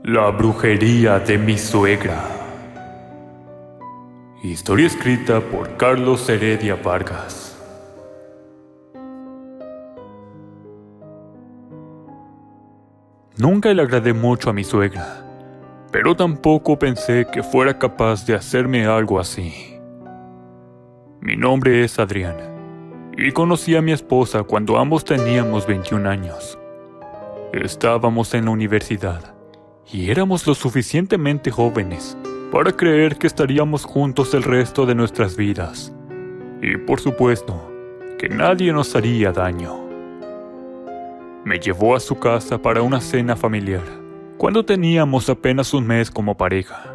La brujería de mi suegra. Historia escrita por Carlos Heredia Vargas. Nunca le agradé mucho a mi suegra, pero tampoco pensé que fuera capaz de hacerme algo así. Mi nombre es Adrián, y conocí a mi esposa cuando ambos teníamos 21 años. Estábamos en la universidad, y éramos lo suficientemente jóvenes para creer que estaríamos juntos el resto de nuestras vidas. Y por supuesto, que nadie nos haría daño. Me llevó a su casa para una cena familiar, cuando teníamos apenas un mes como pareja.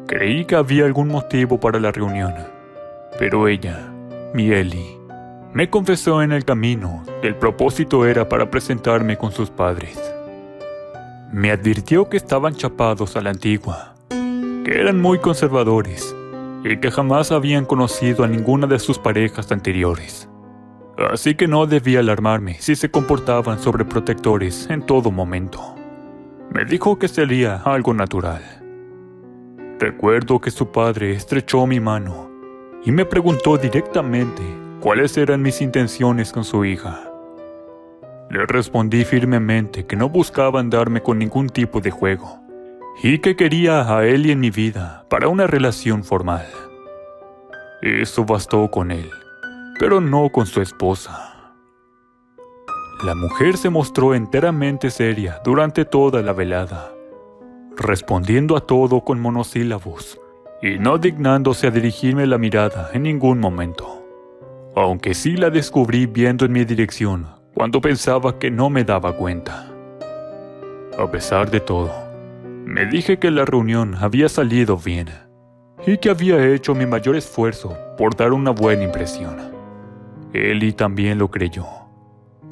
Creí que había algún motivo para la reunión, pero ella, mi Eli, me confesó en el camino que el propósito era para presentarme con sus padres. Me advirtió que estaban chapados a la antigua, que eran muy conservadores y que jamás habían conocido a ninguna de sus parejas anteriores. Así que no debía alarmarme si se comportaban sobreprotectores en todo momento. Me dijo que sería algo natural. Recuerdo que su padre estrechó mi mano y me preguntó directamente cuáles eran mis intenciones con su hija. Le respondí firmemente que no buscaba andarme con ningún tipo de juego y que quería a Eli en mi vida para una relación formal. Eso bastó con él, pero no con su esposa. La mujer se mostró enteramente seria durante toda la velada, respondiendo a todo con monosílabos y no dignándose a dirigirme la mirada en ningún momento, aunque sí la descubrí viendo en mi dirección cuando pensaba que no me daba cuenta. A pesar de todo, me dije que la reunión había salido bien y que había hecho mi mayor esfuerzo por dar una buena impresión. Eli también lo creyó,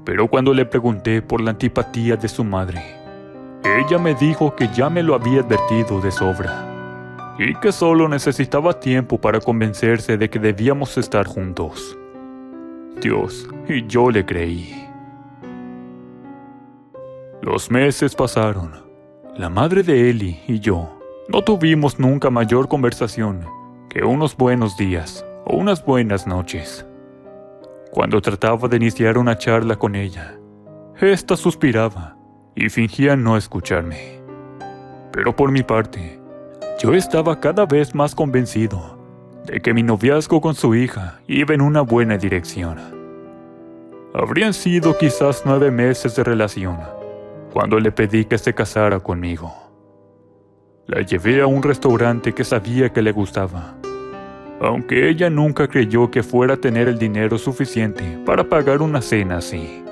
pero cuando le pregunté por la antipatía de su madre, ella me dijo que ya me lo había advertido de sobra y que solo necesitaba tiempo para convencerse de que debíamos estar juntos. Dios, y yo le creí. Los meses pasaron. La madre de Eli y yo no tuvimos nunca mayor conversación que unos buenos días o unas buenas noches. Cuando trataba de iniciar una charla con ella, ésta suspiraba y fingía no escucharme. Pero por mi parte, yo estaba cada vez más convencido de que mi noviazgo con su hija iba en una buena dirección. Habrían sido quizás 9 meses de relación cuando le pedí que se casara conmigo. La llevé a un restaurante que sabía que le gustaba, aunque ella nunca creyó que fuera a tener el dinero suficiente para pagar una cena así.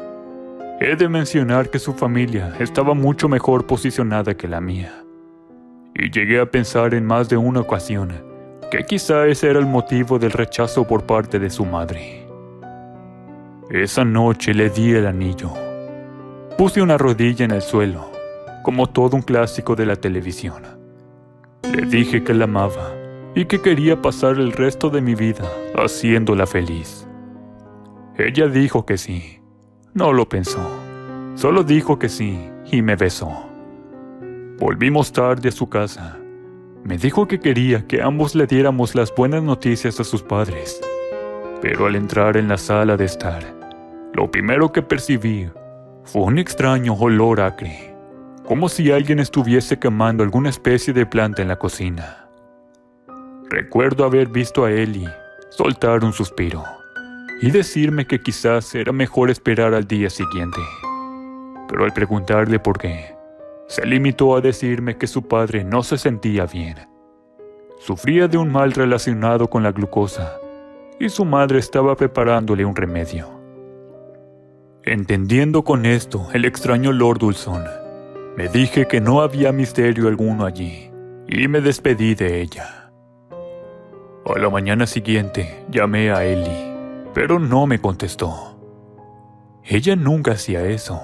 He de mencionar que su familia estaba mucho mejor posicionada que la mía, y llegué a pensar en más de una ocasión que quizá ese era el motivo del rechazo por parte de su madre. Esa noche le di el anillo. Puse una rodilla en el suelo, como todo un clásico de la televisión. Le dije que la amaba y que quería pasar el resto de mi vida haciéndola feliz. Ella dijo que sí. No lo pensó. Solo dijo que sí y me besó. Volvimos tarde a su casa. Me dijo que quería que ambos le diéramos las buenas noticias a sus padres. Pero al entrar en la sala de estar, lo primero que percibí fue un extraño olor acre, como si alguien estuviese quemando alguna especie de planta en la cocina. Recuerdo haber visto a Eli soltar un suspiro y decirme que quizás era mejor esperar al día siguiente. Pero al preguntarle por qué, se limitó a decirme que su padre no se sentía bien. Sufría de un mal relacionado con la glucosa y su madre estaba preparándole un remedio. Entendiendo con esto el extraño olor dulzón, me dije que no había misterio alguno allí y me despedí de ella. A la mañana siguiente llamé a Eli, pero no me contestó. Ella nunca hacía eso.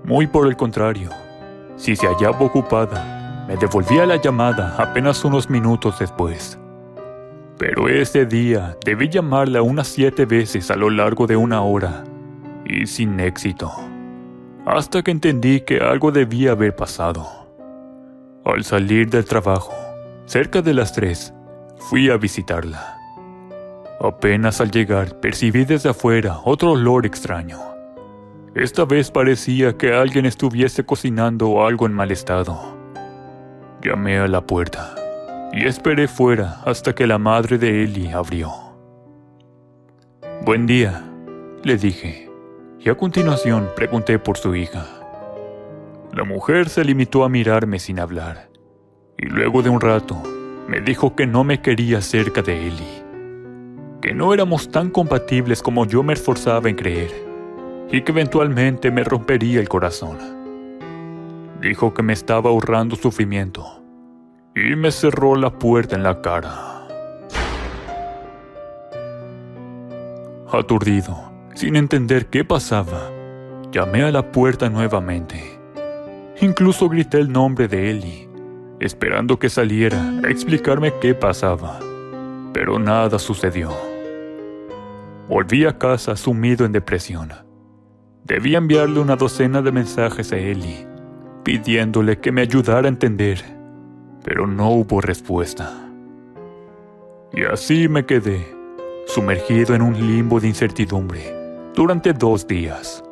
Muy por el contrario, si se hallaba ocupada, me devolvía la llamada apenas unos minutos después. Pero ese día debí llamarla unas 7 veces a lo largo de 1 hora, y sin éxito, hasta que entendí que algo debía haber pasado. Al salir del trabajo, cerca de las 3, fui a visitarla. Apenas al llegar, percibí desde afuera otro olor extraño. Esta vez parecía que alguien estuviese cocinando algo en mal estado. Llamé a la puerta y esperé fuera hasta que la madre de Eli abrió. «Buen día», le dije, y a continuación pregunté por su hija. La mujer se limitó a mirarme sin hablar, y luego de un rato me dijo que no me quería cerca de Eli, que no éramos tan compatibles como yo me esforzaba en creer, y que eventualmente me rompería el corazón. Dijo que me estaba ahorrando sufrimiento, y me cerró la puerta en la cara. Aturdido, sin entender qué pasaba, llamé a la puerta nuevamente. Incluso grité el nombre de Eli, esperando que saliera a explicarme qué pasaba, pero nada sucedió. Volví a casa sumido en depresión. Debí enviarle una docena de mensajes a Eli, pidiéndole que me ayudara a entender, pero no hubo respuesta. Y así me quedé, sumergido en un limbo de incertidumbre, durante 2 días.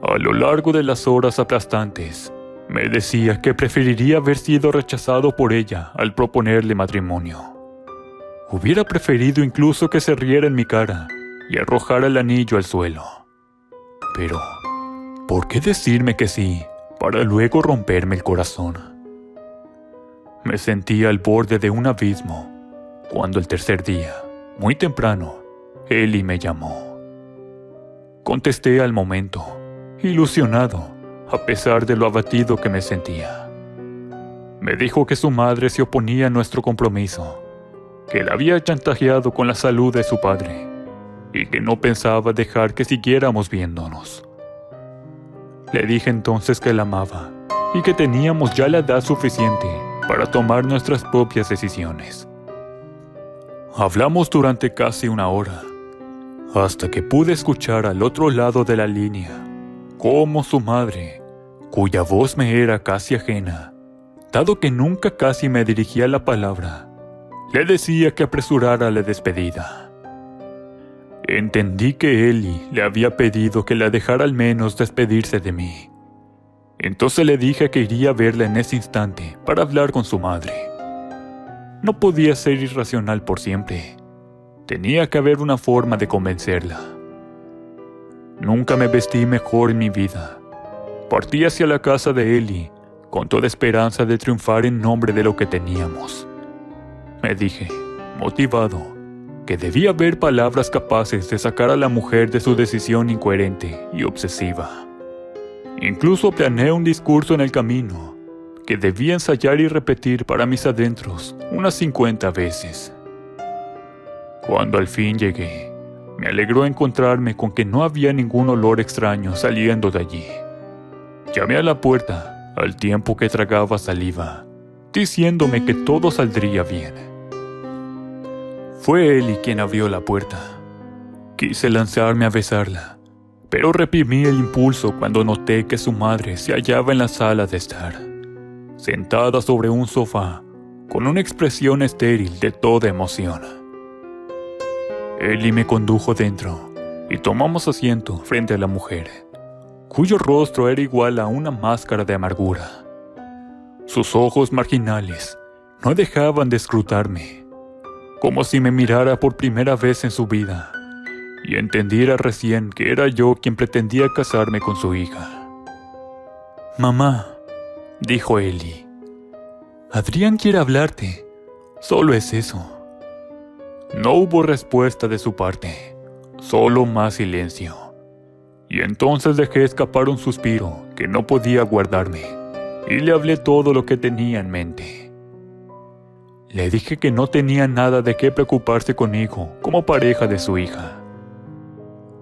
A lo largo de las horas aplastantes, me decía que preferiría haber sido rechazado por ella al proponerle matrimonio. Hubiera preferido incluso que se riera en mi cara y arrojara el anillo al suelo. Pero, ¿por qué decirme que sí, para luego romperme el corazón? Me sentía al borde de un abismo, cuando el tercer día, muy temprano, Eli me llamó. Contesté al momento, ilusionado, a pesar de lo abatido que me sentía. Me dijo que su madre se oponía a nuestro compromiso, que la había chantajeado con la salud de su padre, y que no pensaba dejar que siguiéramos viéndonos. Le dije entonces que la amaba, y que teníamos ya la edad suficiente para tomar nuestras propias decisiones. Hablamos durante casi 1 hora, hasta que pude escuchar al otro lado de la línea cómo su madre, cuya voz me era casi ajena, dado que nunca casi me dirigía la palabra, le decía que apresurara la despedida. Entendí que Eli le había pedido que la dejara al menos despedirse de mí. Entonces le dije que iría a verla en ese instante para hablar con su madre. No podía ser irracional por siempre. Tenía que haber una forma de convencerla. Nunca me vestí mejor en mi vida. Partí hacia la casa de Eli, con toda esperanza de triunfar en nombre de lo que teníamos. Me dije, motivado, que debía haber palabras capaces de sacar a la mujer de su decisión incoherente y obsesiva. Incluso planeé un discurso en el camino, que debía ensayar y repetir para mis adentros unas 50 veces. Cuando al fin llegué, me alegró encontrarme con que no había ningún olor extraño saliendo de allí. Llamé a la puerta al tiempo que tragaba saliva, diciéndome que todo saldría bien. Fue Eli quien abrió la puerta. Quise lanzarme a besarla, pero reprimí el impulso cuando noté que su madre se hallaba en la sala de estar, sentada sobre un sofá, con una expresión estéril de toda emoción. Eli me condujo dentro y tomamos asiento frente a la mujer, cuyo rostro era igual a una máscara de amargura. Sus ojos marginales no dejaban de escrutarme, como si me mirara por primera vez en su vida y entendiera recién que era yo quien pretendía casarme con su hija. «Mamá», dijo Eli, «Adrián quiere hablarte. Solo es eso». No hubo respuesta de su parte, solo más silencio. Y entonces dejé escapar un suspiro que no podía guardarme, y le hablé todo lo que tenía en mente. Le dije que no tenía nada de qué preocuparse conmigo como pareja de su hija.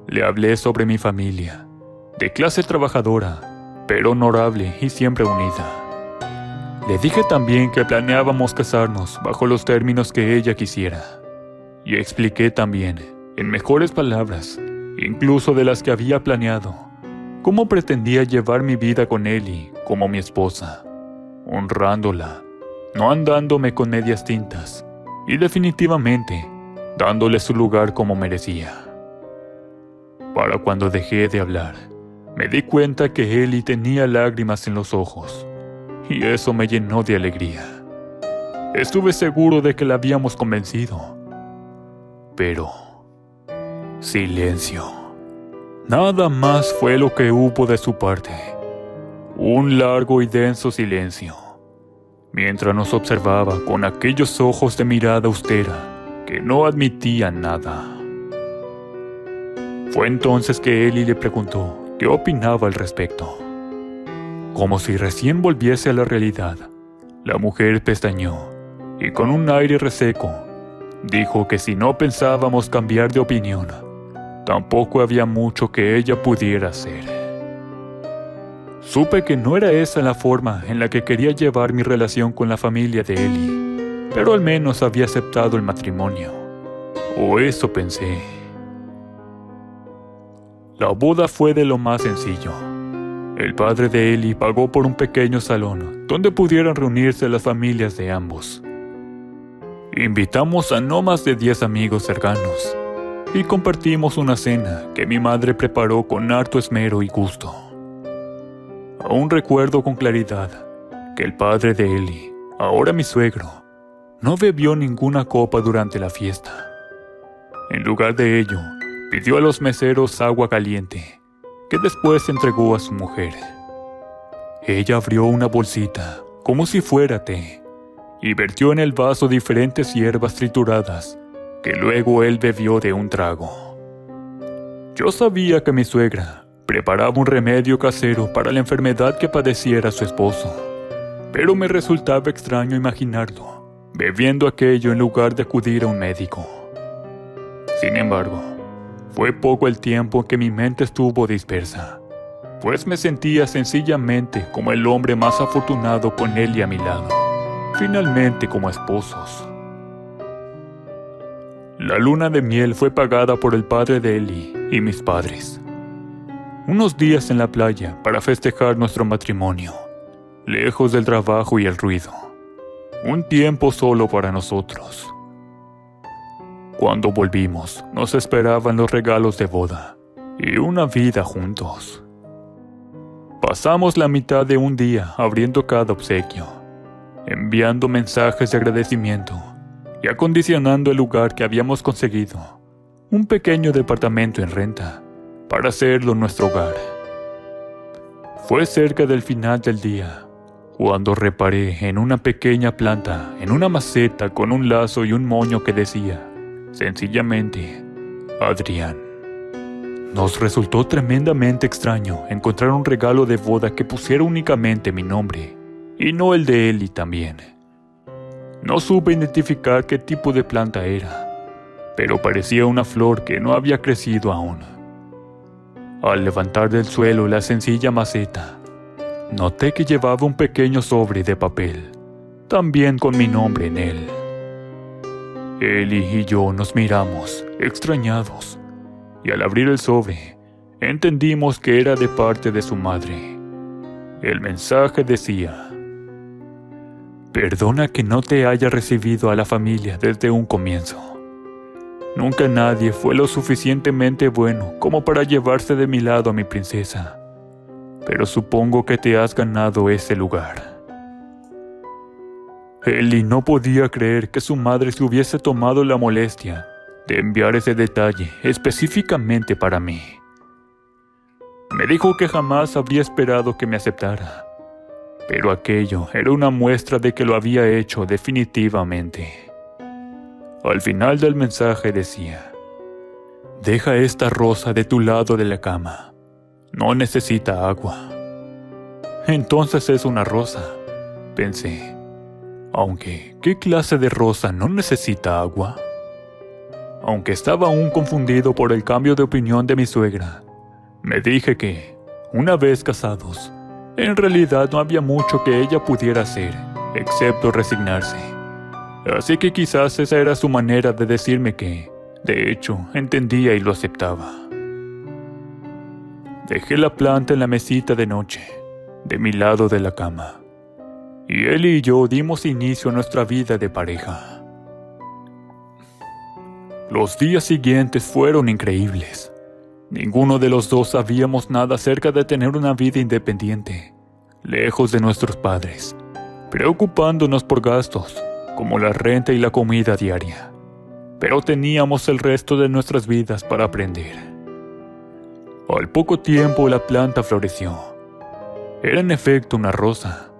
Le hablé sobre mi familia, de clase trabajadora, pero honorable y siempre unida. Le dije también que planeábamos casarnos bajo los términos que ella quisiera. Y expliqué también, en mejores palabras, incluso de las que había planeado, cómo pretendía llevar mi vida con Eli como mi esposa. honrándola, no andándome con medias tintas, y definitivamente dándole su lugar como merecía. Para cuando dejé de hablar, me di cuenta que Eli tenía lágrimas en los ojos, y eso me llenó de alegría. Estuve seguro de que la habíamos convencido. Pero silencio. Nada más fue lo que hubo de su parte. Un largo y denso silencio, mientras nos observaba con aquellos ojos de mirada austera que no admitían nada. Fue entonces que Eli le preguntó qué opinaba al respecto. Como si recién volviese a la realidad, la mujer pestañeó y con un aire reseco dijo que si no pensábamos cambiar de opinión, tampoco había mucho que ella pudiera hacer. Supe que no era esa la forma en la que quería llevar mi relación con la familia de Eli, pero al menos había aceptado el matrimonio. O eso pensé. La boda fue de lo más sencillo. El padre de Eli pagó por un pequeño salón donde pudieran reunirse las familias de ambos. Invitamos a no más de 10 amigos cercanos y compartimos una cena que mi madre preparó con harto esmero y gusto. Aún recuerdo con claridad que el padre de Eli, ahora mi suegro, no bebió ninguna copa durante la fiesta. En lugar de ello, pidió a los meseros agua caliente, que después entregó a su mujer. Ella abrió una bolsita, como si fuera té, y vertió en el vaso diferentes hierbas trituradas, que luego él bebió de un trago. Yo sabía que mi suegra preparaba un remedio casero para la enfermedad que padeciera su esposo, pero me resultaba extraño imaginarlo, bebiendo aquello en lugar de acudir a un médico. Sin embargo, fue poco el tiempo en que mi mente estuvo dispersa, pues me sentía sencillamente como el hombre más afortunado con él a mi lado, finalmente como esposos. La luna de miel fue pagada por el padre de Eli y mis padres. Unos días en la playa para festejar nuestro matrimonio, lejos del trabajo y el ruido. Un tiempo solo para nosotros. Cuando volvimos, nos esperaban los regalos de boda y una vida juntos. Pasamos la mitad de un día abriendo cada obsequio, enviando mensajes de agradecimiento y acondicionando el lugar que habíamos conseguido, un pequeño departamento en renta, para hacerlo nuestro hogar. Fue cerca del final del día, cuando reparé en una pequeña planta, en una maceta con un lazo y un moño que decía, sencillamente, Adrián. Nos resultó tremendamente extraño encontrar un regalo de boda que pusiera únicamente mi nombre, y no el de Eli también. No supe identificar qué tipo de planta era, pero parecía una flor que no había crecido aún. Al levantar del suelo la sencilla maceta, noté que llevaba un pequeño sobre de papel, también con mi nombre en él. Eli y yo nos miramos, extrañados, y al abrir el sobre, entendimos que era de parte de su madre. El mensaje decía: perdona que no te haya recibido a la familia desde un comienzo. Nunca nadie fue lo suficientemente bueno como para llevarse de mi lado a mi princesa, pero supongo que te has ganado ese lugar. Eli no podía creer que su madre se hubiese tomado la molestia de enviar ese detalle específicamente para mí. Me dijo que jamás habría esperado que me aceptara, pero aquello era una muestra de que lo había hecho definitivamente. Al final del mensaje decía: deja esta rosa de tu lado de la cama, no necesita agua. Entonces es una rosa, pensé, aunque ¿qué clase de rosa no necesita agua? Aunque estaba aún confundido por el cambio de opinión de mi suegra, me dije que, una vez casados, en realidad no había mucho que ella pudiera hacer, excepto resignarse. Así que quizás esa era su manera de decirme que, de hecho, entendía y lo aceptaba. Dejé la planta en la mesita de noche, de mi lado de la cama, y él y yo dimos inicio a nuestra vida de pareja. Los días siguientes fueron increíbles. Ninguno de los dos sabíamos nada acerca de tener una vida independiente, lejos de nuestros padres, preocupándonos por gastos, como la renta y la comida diaria. Pero teníamos el resto de nuestras vidas para aprender. Al poco tiempo la planta floreció. Era en efecto una rosa,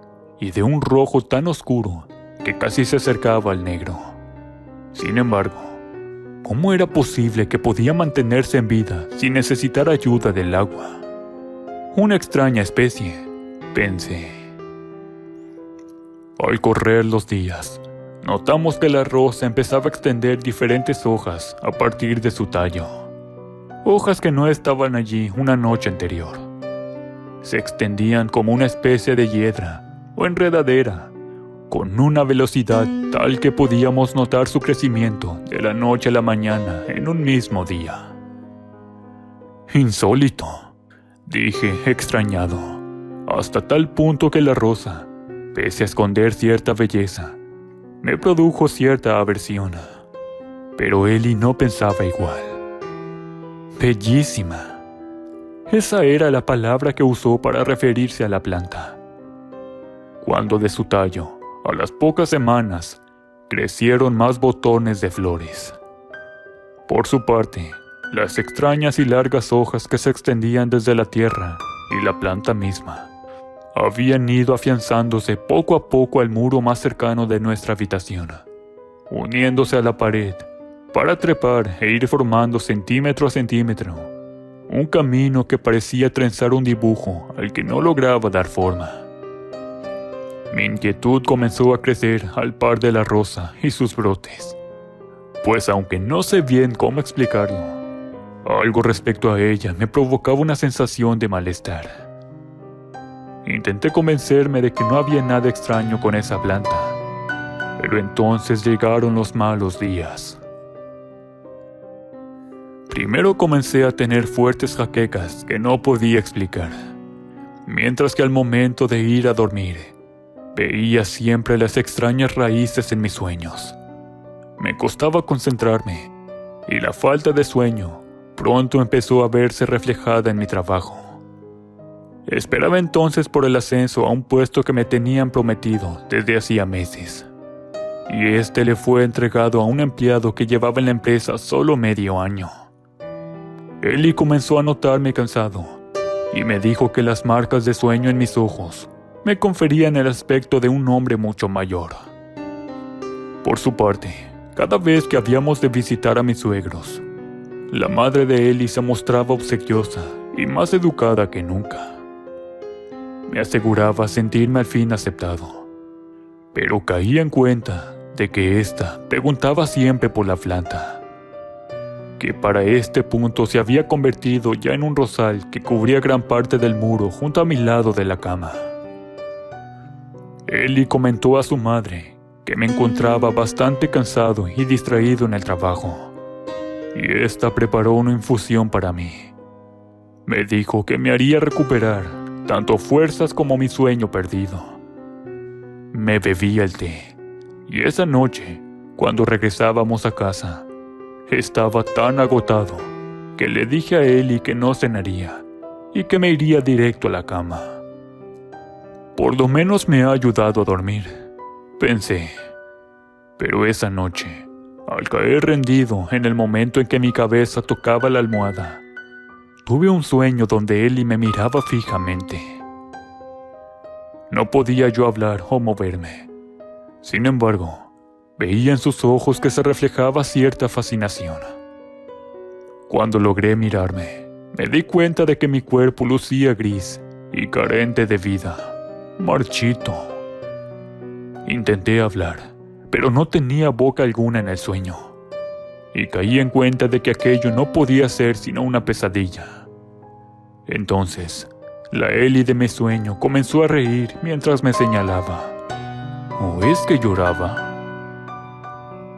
y de un rojo tan oscuro que casi se acercaba al negro. Sin embargo, ¿cómo era posible que podía mantenerse en vida sin necesitar ayuda del agua? Una extraña especie, pensé. Al correr los días, notamos que la rosa empezaba a extender diferentes hojas a partir de su tallo. Hojas que no estaban allí una noche anterior. Se extendían como una especie de hiedra o enredadera, con una velocidad tal que podíamos notar su crecimiento de la noche a la mañana en un mismo día. Insólito, dije extrañado, hasta tal punto que la rosa, pese a esconder cierta belleza, me produjo cierta aversión. Pero Eli no pensaba igual. Bellísima. Esa era la palabra que usó para referirse a la planta. Cuando de su tallo, a las pocas semanas, crecieron más botones de flores. Por su parte, las extrañas y largas hojas que se extendían desde la tierra y la planta misma habían ido afianzándose poco a poco al muro más cercano de nuestra habitación, uniéndose a la pared para trepar e ir formando centímetro a centímetro un camino que parecía trenzar un dibujo al que no lograba dar forma. Mi inquietud comenzó a crecer al par de la rosa y sus brotes, pues aunque no sé bien cómo explicarlo, algo respecto a ella me provocaba una sensación de malestar. Intenté convencerme de que no había nada extraño con esa planta, pero entonces llegaron los malos días. Primero comencé a tener fuertes jaquecas que no podía explicar, mientras que al momento de ir a dormir, veía siempre las extrañas raíces en mis sueños. Me costaba concentrarme, y la falta de sueño pronto empezó a verse reflejada en mi trabajo. Esperaba entonces por el ascenso a un puesto que me tenían prometido desde hacía meses, y este le fue entregado a un empleado que llevaba en la empresa solo medio año. Eli comenzó a notarme cansado, y me dijo que las marcas de sueño en mis ojos me conferían el aspecto de un hombre mucho mayor. Por su parte, cada vez que habíamos de visitar a mis suegros, la madre de Eli se mostraba obsequiosa y más educada que nunca. Me aseguraba sentirme al fin aceptado, pero caía en cuenta de que ésta preguntaba siempre por la planta, que para este punto se había convertido ya en un rosal que cubría gran parte del muro junto a mi lado de la cama. Eli comentó a su madre que me encontraba bastante cansado y distraído en el trabajo, y ésta preparó una infusión para mí. Me dijo que me haría recuperar tanto fuerzas como mi sueño perdido. Me bebía el té, y esa noche, cuando regresábamos a casa, estaba tan agotado que le dije a Eli que no cenaría y que me iría directo a la cama. Por lo menos me ha ayudado a dormir, pensé. Pero esa noche, al caer rendido en el momento en que mi cabeza tocaba la almohada, tuve un sueño donde Eli me miraba fijamente. No podía yo hablar o moverme. Sin embargo, veía en sus ojos que se reflejaba cierta fascinación. Cuando logré mirarme, me di cuenta de que mi cuerpo lucía gris y carente de vida, marchito. Intenté hablar, pero no tenía boca alguna en el sueño, y caí en cuenta de que aquello no podía ser sino una pesadilla. Entonces, la Eli de mi sueño comenzó a reír mientras me señalaba. ¿O es que lloraba?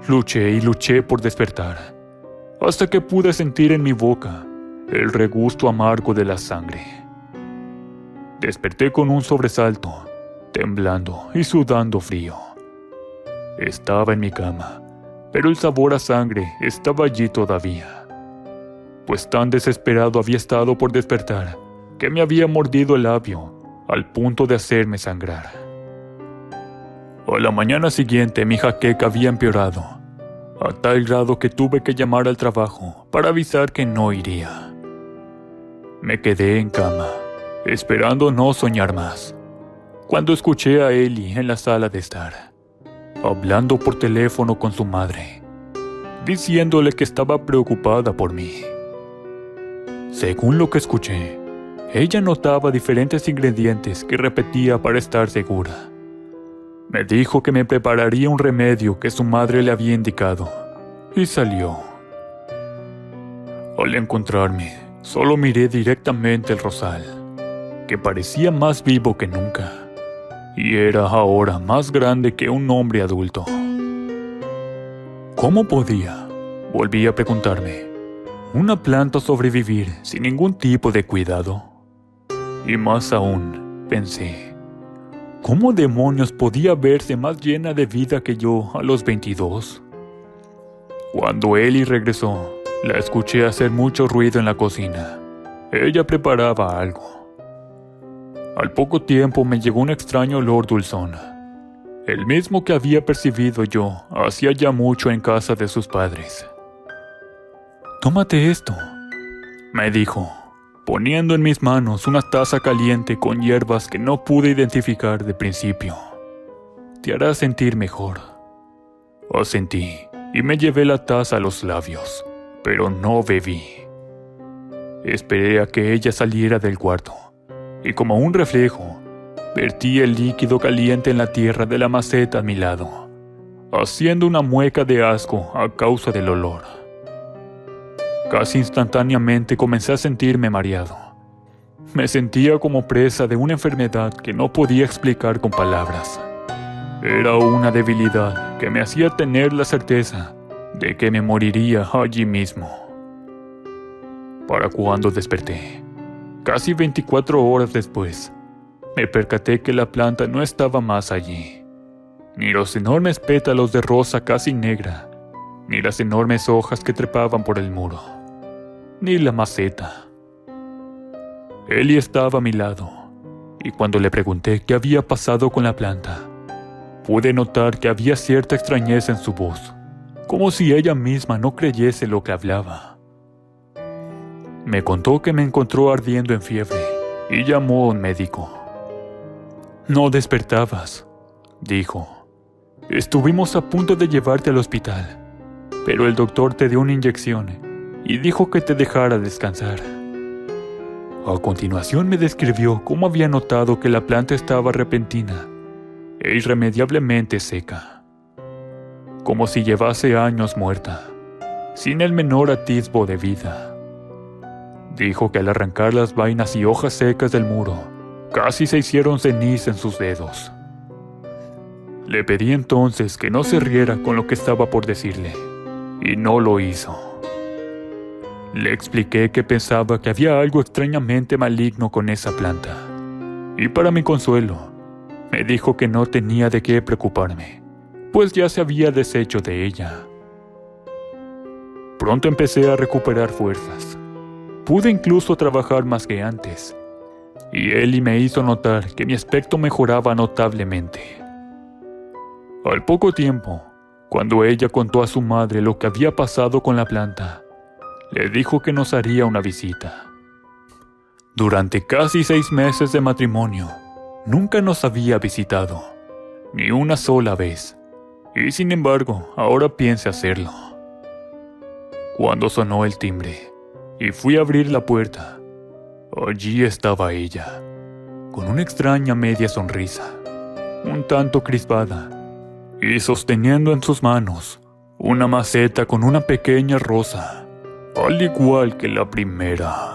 Luché y luché por despertar, hasta que pude sentir en mi boca el regusto amargo de la sangre. Desperté con un sobresalto, temblando y sudando frío. Estaba en mi cama, pero el sabor a sangre estaba allí todavía, pues tan desesperado había estado por despertar que me había mordido el labio al punto de hacerme sangrar. A la mañana siguiente mi jaqueca había empeorado, a tal grado que tuve que llamar al trabajo para avisar que no iría. Me quedé en cama, esperando no soñar más, cuando escuché a Ellie en la sala de estar, hablando por teléfono con su madre, diciéndole que estaba preocupada por mí. Según lo que escuché, ella notaba diferentes ingredientes que repetía para estar segura. Me dijo que me prepararía un remedio que su madre le había indicado, y salió. Al encontrarme, solo miré directamente el rosal, que parecía más vivo que nunca, y era ahora más grande que un hombre adulto. ¿Cómo podía? Volví a preguntarme. ¿Una planta sobrevivir sin ningún tipo de cuidado? Y más aún, pensé, ¿cómo demonios podía verse más llena de vida que yo a los 22? Cuando Ellie regresó, la escuché hacer mucho ruido en la cocina. Ella preparaba algo. Al poco tiempo me llegó un extraño olor dulzón, el mismo que había percibido yo hacía ya mucho en casa de sus padres. «Tómate esto», me dijo, poniendo en mis manos una taza caliente con hierbas que no pude identificar de principio. «Te hará sentir mejor». Asentí y me llevé la taza a los labios, pero no bebí. Esperé a que ella saliera del cuarto, y como un reflejo, vertí el líquido caliente en la tierra de la maceta a mi lado, haciendo una mueca de asco a causa del olor. Casi instantáneamente comencé a sentirme mareado. Me sentía como presa de una enfermedad que no podía explicar con palabras. Era una debilidad que me hacía tener la certeza de que me moriría allí mismo. Para cuando desperté, casi 24 horas después, me percaté que la planta no estaba más allí, ni los enormes pétalos de rosa casi negra, ni las enormes hojas que trepaban por el muro, ni la maceta. Ellie estaba a mi lado, y cuando le pregunté qué había pasado con la planta, pude notar que había cierta extrañeza en su voz, como si ella misma no creyese lo que hablaba. Me contó que me encontró ardiendo en fiebre y llamó a un médico. «No despertabas», dijo. «Estuvimos a punto de llevarte al hospital, pero el doctor te dio una inyección y dijo que te dejara descansar». A continuación me describió cómo había notado que la planta estaba repentina e irremediablemente seca, como si llevase años muerta, sin el menor atisbo de vida. Dijo que al arrancar las vainas y hojas secas del muro, casi se hicieron ceniza en sus dedos. Le pedí entonces que no se riera con lo que estaba por decirle, y no lo hizo. Le expliqué que pensaba que había algo extrañamente maligno con esa planta, y para mi consuelo, me dijo que no tenía de qué preocuparme, pues ya se había deshecho de ella. Pronto empecé a recuperar fuerzas. Pude incluso trabajar más que antes, y Ellie me hizo notar que mi aspecto mejoraba notablemente. Al poco tiempo, cuando ella contó a su madre lo que había pasado con la planta, le dijo que nos haría una visita. Durante casi 6 meses de matrimonio, nunca nos había visitado, ni una sola vez, y sin embargo, ahora piensa hacerlo. Cuando sonó el timbre, y fui a abrir la puerta, allí estaba ella, con una extraña media sonrisa, un tanto crispada, y sosteniendo en sus manos una maceta con una pequeña rosa, al igual que la primera.